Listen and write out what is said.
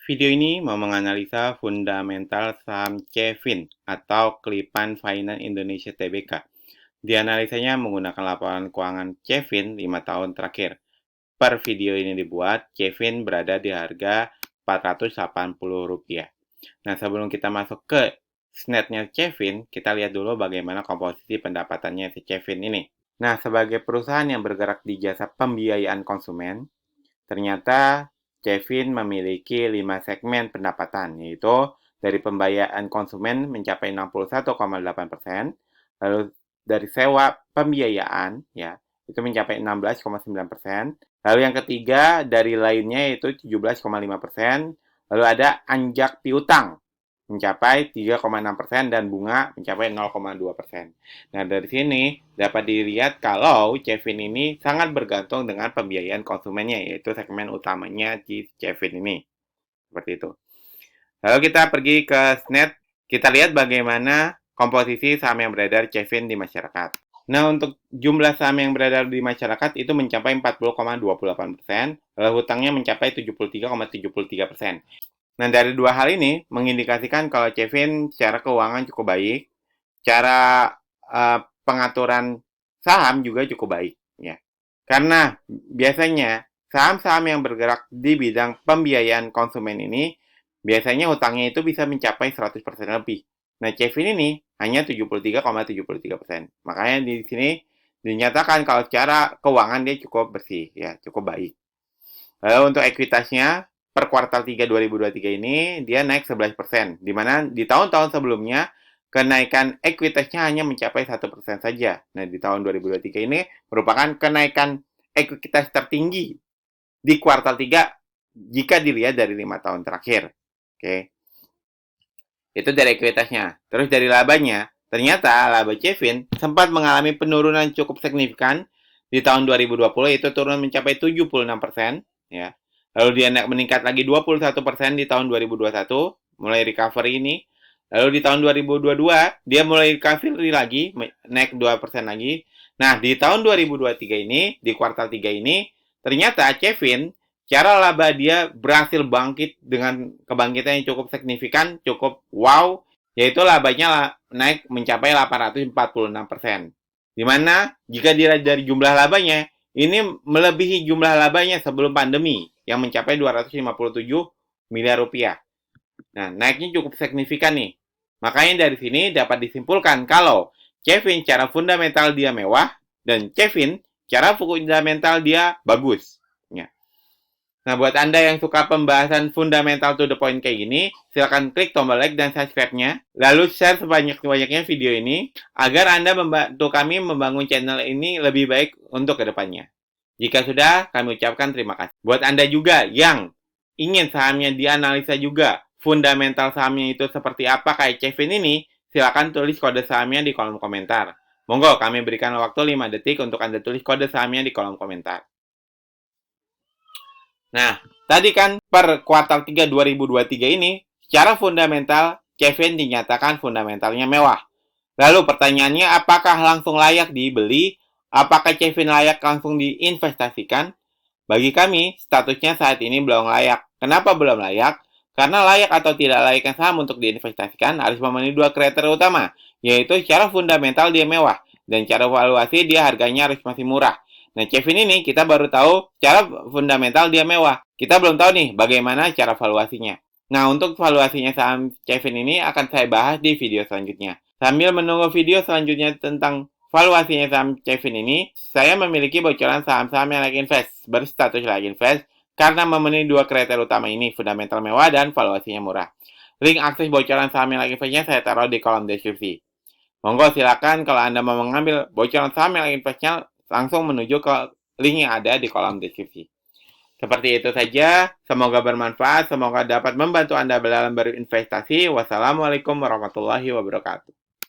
Video ini mau menganalisa fundamental saham Cevin atau Klipan Finance Indonesia Tbk. Dianalisanya menggunakan laporan keuangan Cevin 5 tahun terakhir. Per video ini dibuat, Cevin berada di harga Rp480. Nah, sebelum kita masuk ke snapnya Cevin, kita lihat dulu bagaimana komposisi pendapatannya si Cevin ini. Nah, sebagai perusahaan yang bergerak di jasa pembiayaan konsumen, ternyata Cevin memiliki 5 segmen pendapatan, yaitu dari pembiayaan konsumen mencapai 61,8%, lalu dari sewa pembiayaan, ya, itu mencapai 16,9%, lalu yang ketiga dari lainnya yaitu 17,5%, lalu ada anjak piutang mencapai 3,6% dan bunga mencapai 0,2%. Nah, dari sini dapat dilihat kalau Cevin ini sangat bergantung dengan pembiayaan konsumennya, yaitu segmen utamanya di Cevin ini. Seperti itu. Lalu kita pergi ke SNET, kita lihat bagaimana komposisi saham yang beredar Cevin di masyarakat. Nah, untuk jumlah saham yang beredar di masyarakat itu mencapai 40,28%, lalu hutangnya mencapai 73,73%. Nah, dari dua hal ini mengindikasikan kalau Cevin secara keuangan cukup baik, cara pengaturan saham juga cukup baik, ya. Karena biasanya saham-saham yang bergerak di bidang pembiayaan konsumen ini biasanya hutangnya itu bisa mencapai 100% lebih. Nah, Cevin ini hanya 73,73%. Makanya di sini dinyatakan kalau secara keuangan dia cukup bersih, ya, cukup baik. Lalu untuk ekuitasnya per kuartal 3 2023 ini dia naik 11%, di mana di tahun-tahun sebelumnya kenaikan ekuitasnya hanya mencapai 1% saja. Nah, di tahun 2023 ini merupakan kenaikan ekuitas tertinggi di kuartal 3 jika dilihat dari 5 tahun terakhir. Oke. Itu dari ekuitasnya. Terus dari labanya, ternyata laba Cevin sempat mengalami penurunan cukup signifikan di tahun 2020, itu turun mencapai 76%, ya. Lalu dia meningkat lagi 21% di tahun 2021, mulai recovery ini. Lalu di tahun 2022, dia mulai recovery lagi, naik 2% lagi. Nah, di tahun 2023 ini, di kuartal 3 ini, ternyata Cevin, cara laba dia berhasil bangkit dengan kebangkitan yang cukup signifikan, cukup wow, yaitu labanya naik mencapai 846%. Dimana jika dilihat dari jumlah labanya, ini melebihi jumlah labanya sebelum pandemi yang mencapai 257 miliar rupiah. Nah, naiknya cukup signifikan nih. Makanya dari sini dapat disimpulkan kalau Cevin secara fundamental dia mewah dan Cevin secara fundamental dia bagus. Ya. Nah, buat Anda yang suka pembahasan fundamental to the point kayak gini, silakan klik tombol like dan subscribe-nya. Lalu share sebanyak-banyaknya video ini agar Anda membantu kami membangun channel ini lebih baik untuk kedepannya. Jika sudah, kami ucapkan terima kasih. Buat Anda juga yang ingin sahamnya dianalisa juga, fundamental sahamnya itu seperti apa kayak Cevin ini, silakan tulis kode sahamnya di kolom komentar. Monggo, kami berikan waktu 5 detik untuk Anda tulis kode sahamnya di kolom komentar. Nah, tadi kan per kuartal 3 2023 ini, secara fundamental, Cevin dinyatakan fundamentalnya mewah. Lalu pertanyaannya, apakah langsung layak dibeli? Apakah Cevin layak langsung diinvestasikan? Bagi kami, statusnya saat ini belum layak. Kenapa belum layak? Karena layak atau tidak layaknya saham untuk diinvestasikan harus memenuhi dua kriteria utama, yaitu secara fundamental dia mewah, dan secara valuasi dia harganya harus masih murah. Nah, Cevin ini kita baru tahu secara fundamental dia mewah. Kita belum tahu nih bagaimana cara valuasinya. Nah, untuk valuasinya saham Cevin ini akan saya bahas di video selanjutnya. Sambil menunggu video selanjutnya tentang valuasinya saham Cevin ini, saya memiliki bocoran saham-saham yang like invest, berstatus like invest, karena memenuhi dua kriteria utama ini, fundamental mewah dan valuasinya murah. Link akses bocoran saham yang like investnya saya taruh di kolom deskripsi. Monggo silakan kalau Anda mau mengambil bocoran saham yang like investnya, langsung menuju ke link yang ada di kolom deskripsi. Seperti itu saja, semoga bermanfaat, semoga dapat membantu Anda dalam berinvestasi. Wassalamualaikum warahmatullahi wabarakatuh.